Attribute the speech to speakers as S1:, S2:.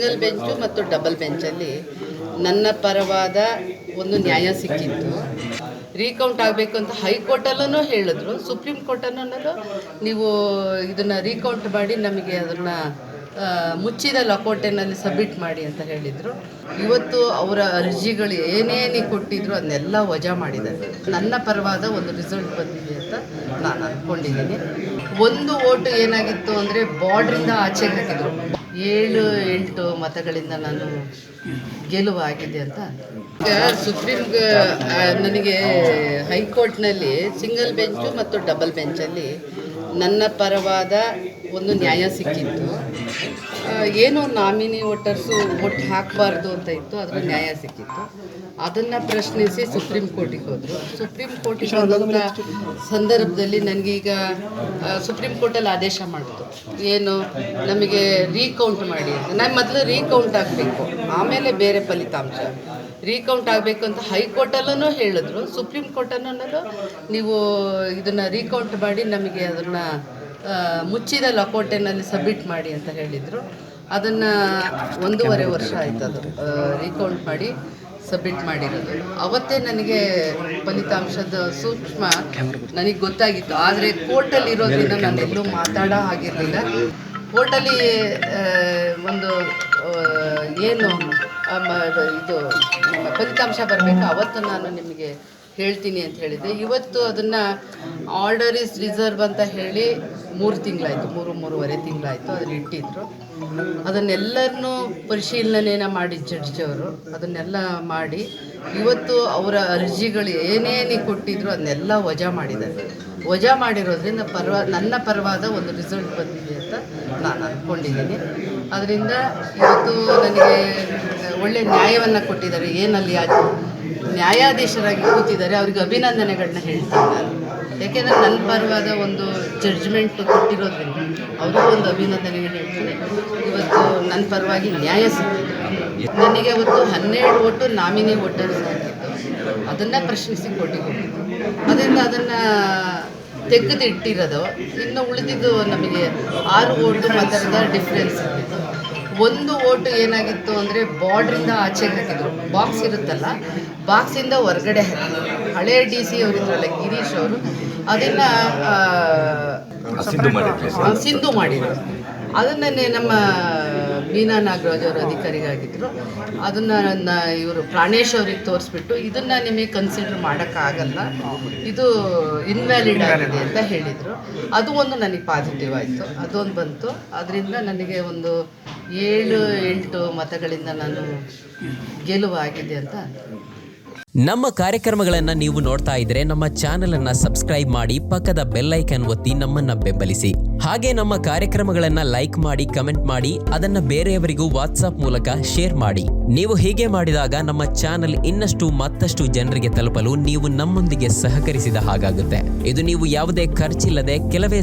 S1: Single bench ಮತ್ತು double ಬೆಂಚಲ್ಲಿ ನನ್ನ ಪರವಾದ ಒಂದು ನ್ಯಾಯ ಸಿಕ್ಕಿತ್ತು. ರೀಕೌಂಟ್ ಆಗಬೇಕು ಅಂತ ಹೈಕೋರ್ಟಲ್ಲೂ ಹೇಳಿದ್ರು, ಸುಪ್ರೀಂ ಕೋರ್ಟಲ್ಲೂ ನೀವು ಇದನ್ನು ರೀಕೌಂಟ್ ಮಾಡಿ ನಮಗೆ ಅದನ್ನು ಮುಚ್ಚಿದ ಲಕೋಟೆನಲ್ಲಿ ಸಬ್ಮಿಟ್ ಮಾಡಿ ಅಂತ ಹೇಳಿದರು. ಇವತ್ತು ಅವರ ಅರ್ಜಿಗಳು ಏನೇನು ಕೊಟ್ಟಿದ್ರು ಅದನ್ನೆಲ್ಲ ವಜಾ ಮಾಡಿದ್ದಾರೆ. ನನ್ನ ಪರವಾದ ಒಂದು ರಿಸಲ್ಟ್ ಬಂದಿದೆ ಅಂತ ನಾನು ಅಂದ್ಕೊಂಡಿದ್ದೀನಿ. ಒಂದು ಓಟು ಏನಾಗಿತ್ತು ಅಂದರೆ ಬಾರ್ಡ್ರಿಂದ ಆಚೆಗೆ ಹಾಕಿದ್ರು. 7-8 ಮತಗಳಿಂದ ನಾನು ಗೆಲುವಾಗಿದೆ ಅಂತ. ಈಗ ನನಗೆ ಹೈಕೋರ್ಟ್ನಲ್ಲಿ ಸಿಂಗಲ್ ಬೆಂಚು ಮತ್ತು ಡಬಲ್ ಬೆಂಚಲ್ಲಿ ನನ್ನ ಪರವಾದ ಒಂದು ನ್ಯಾಯ ಸಿಕ್ಕಿತ್ತು. ಏನೋ ನಾಮಿನಿ ವೋಟರ್ಸು ವೋಟ್ ಹಾಕಬಾರ್ದು ಅಂತ ಇತ್ತು, ಅದರ ನ್ಯಾಯ ಸಿಕ್ಕಿತ್ತು. ಅದನ್ನು ಪ್ರಶ್ನಿಸಿ ಸುಪ್ರೀಂ ಕೋರ್ಟಿಗೆ ಹೋದರು. ಸುಪ್ರೀಂ ಕೋರ್ಟಿಗೆ ಹೋದಂಥ ಸಂದರ್ಭದಲ್ಲಿ ನನಗೀಗ ಸುಪ್ರೀಂ ಕೋರ್ಟಲ್ಲಿ ಆದೇಶ ಮಾಡಿತು, ಏನು ನಮಗೆ ರೀಕೌಂಟ್ ಮಾಡಿ ಅಂತ. ನಾನು ಮೊದಲು ರೀಕೌಂಟ್ ಆಗಬೇಕು, ಆಮೇಲೆ ಬೇರೆ ಫಲಿತಾಂಶ. ರೀಕೌಂಟ್ ಆಗಬೇಕು ಅಂತ ಹೈಕೋರ್ಟಲ್ಲೂ ಹೇಳಿದ್ರು, ಸುಪ್ರೀಂ ಕೋರ್ಟಲ್ಲೂ ನೀವು ಇದನ್ನು ರೀಕೌಂಟ್ ಮಾಡಿ ನಮಗೆ ಅದನ್ನು ಮುಚ್ಚಿದ ಲಕೋಟೆನಲ್ಲಿ ಸಬ್ಮಿಟ್ ಮಾಡಿ ಅಂತ ಹೇಳಿದರು. ಅದನ್ನು 1.5 ವರ್ಷ ಆಯಿತು ಅದು ರೀಕೌಂಟ್ ಮಾಡಿ ಸಬ್ಮಿಟ್ ಮಾಡಿರೋದು. ಅವತ್ತೇ ನನಗೆ ಫಲಿತಾಂಶದ ಸೂಕ್ಷ್ಮ ನನಗೆ ಗೊತ್ತಾಗಿತ್ತು. ಆದರೆ ಕೋರ್ಟಲ್ಲಿ ಇರೋದ್ರಿಂದ ನಾನು ಎಲ್ಲೂ ಮಾತಾಡೋ ಆಗಿರಲಿಲ್ಲ. ಕೋರ್ಟಲ್ಲಿ ಒಂದು ಏನು ಇದು ಫಲಿತಾಂಶ ಬರಬೇಕು ಅವತ್ತು ನಾನು ನಿಮಗೆ ಹೇಳ್ತೀನಿ ಅಂತ ಹೇಳಿದ್ದೆ. ಇವತ್ತು ಅದನ್ನು ಆರ್ಡರ್ ಇಸ್ ರಿಸರ್ವ್ ಅಂತ ಹೇಳಿ 3 ತಿಂಗಳಾಯಿತು, 3.5 ತಿಂಗಳಾಯಿತು ಅದನ್ನು ಇಟ್ಟಿದ್ರು. ಅದನ್ನೆಲ್ಲರನ್ನೂ ಪರಿಶೀಲನೆಯನ್ನು ಮಾಡಿ ಜಡ್ಜ್ ಅವರು ಅದನ್ನೆಲ್ಲ ಮಾಡಿ ಇವತ್ತು ಅವರ ಅರ್ಜಿಗಳು ಏನೇನು ಕೊಟ್ಟಿದ್ರು ಅದನ್ನೆಲ್ಲ ವಜಾ ಮಾಡಿದ್ದಾರೆ. ವಜಾ ಮಾಡಿರೋದ್ರಿಂದ ನನ್ನ ಪರವಾದ ಒಂದು ರಿಸಲ್ಟ್ ಬಂದಿದೆ ಅಂತ ನಾನು ಅಂದ್ಕೊಂಡಿದ್ದೀನಿ. ಅದರಿಂದ ಇವತ್ತು ನನಗೆ ಒಳ್ಳೆಯ ನ್ಯಾಯವನ್ನು ಕೊಟ್ಟಿದ್ದಾರೆ. ಏನಲ್ಲಿ ನ್ಯಾಯಾಧೀಶರಾಗಿ ಕೂತಿದ್ದಾರೆ, ಅವ್ರಿಗೆ ಅಭಿನಂದನೆಗಳನ್ನ ಹೇಳ್ತೀನಿ ನಾನು. ಯಾಕೆಂದರೆ ನನ್ನ ಪರವಾದ ಒಂದು ಜಡ್ಜ್ಮೆಂಟ್ ಕೊಟ್ಟಿರೋದ್ರಿಂದ ಅವ್ರಿಗೂ ಒಂದು ಅಭಿನಂದನೆಗಳು ಹೇಳ್ತೀನಿ. ಇವತ್ತು ನನ್ನ ಪರವಾಗಿ ನ್ಯಾಯ ಸಿಕ್ಕಿದೆ. ನನಗೆ ಅವತ್ತು 12 ಓಟು ನಾಮಿನಿ ವೋಟರ್ಸ್ ಆಗಿತ್ತು, ಅದನ್ನು ಪ್ರಶ್ನಿಸಿ ಕೋರ್ಟಿಗೆ ಹೋಗಿದ್ದು. ಅದರಿಂದ ಅದನ್ನು ತೆಗೆದಿಟ್ಟಿರೋದು. ಇನ್ನು ಉಳಿದಿದ್ದು ನಮಗೆ 6 ಓಟು ಮಾತ್ರ ಡಿಫ್ರೆನ್ಸ್ ಇತ್ತು. ಒಂದು ಓಟು ಏನಾಗಿತ್ತು ಅಂದರೆ ಬಾರ್ಡ್ರಿಂದ ಆಚೆಗೆ ಹಾಕಿದ್ರು. ಬಾಕ್ಸ್ ಇರುತ್ತಲ್ಲ, ಬಾಕ್ಸಿಂದ ಹೊರಗಡೆ ಹಾಕಿದ್ರು. ಹಳೆ DC ಅವರಿದ್ರಲ್ಲ ಗಿರೀಶ್ ಅವರು, ಅದನ್ನು ಸಿಂಧು ಮಾಡಿದರು. ಅದನ್ನೇ ನಮ್ಮ ಮೀನಾ ನಾಗರಾಜ್ ಅವರು ಅಧಿಕಾರಿಗಾಗಿದ್ದರು. ಅದನ್ನು ಇವರು ಪ್ರಾಣೇಶ್ ಅವ್ರಿಗೆ ತೋರಿಸ್ಬಿಟ್ಟು ಇದನ್ನು ನಿಮಗೆ ಕನ್ಸಿಡರ್ ಮಾಡೋಕ್ಕಾಗಲ್ಲ, ಇದು ಇನ್ವ್ಯಾಲಿಡ್ ಆಗಿದೆ ಅಂತ ಹೇಳಿದರು. ಅದು ಒಂದು ನನಗೆ ಪಾಸಿಟಿವ್ ಆಯಿತು, ಅದೊಂದು ಬಂತು. ಅದರಿಂದ ನನಗೆ ಒಂದು 7-8 ಮತಗಳಿಂದ ನಾನು ಗೆಲುವಾಗಿದೆ ಅಂತ.
S2: ನಮ್ಮ ಕಾರ್ಯಕ್ರಮಗಳನ್ನು ನೀವು ನೋಡ್ತಾ ಇದ್ರೆ ನಮ್ಮ ಚಾನೆಲ್ ಅನ್ನ ಸಬ್ಸ್ಕ್ರೈಬ್ ಮಾಡಿ, ಪಕ್ಕದ ಬೆಲ್ ಐಕಾನ್ ಒತ್ತಿ ನಮ್ಮನ್ನ ಬೆಂಬಲಿಸಿ. ಹಾಗೆ ನಮ್ಮ ಕಾರ್ಯಕ್ರಮಗಳನ್ನ ಲೈಕ್ ಮಾಡಿ, ಕಮೆಂಟ್ ಮಾಡಿ, ಅದನ್ನ ಬೇರೆಯವರಿಗೂ ವಾಟ್ಸ್ಆಪ್ ಮೂಲಕ ಶೇರ್ ಮಾಡಿ. ನೀವು ಹೀಗೆ ಮಾಡಿದಾಗ ನಮ್ಮ ಚಾನೆಲ್ ಇನ್ನಷ್ಟು ಮತ್ತಷ್ಟು ಜನರಿಗೆ ತಲುಪಲು ನೀವು ನಮ್ಮೊಂದಿಗೆ ಸಹಕರಿಸಿದ ಹಾಗಾಗುತ್ತೆ. ಇದು ನೀವು ಯಾವುದೇ ಖರ್ಚಿಲ್ಲದೆ ಕೆಲವೇ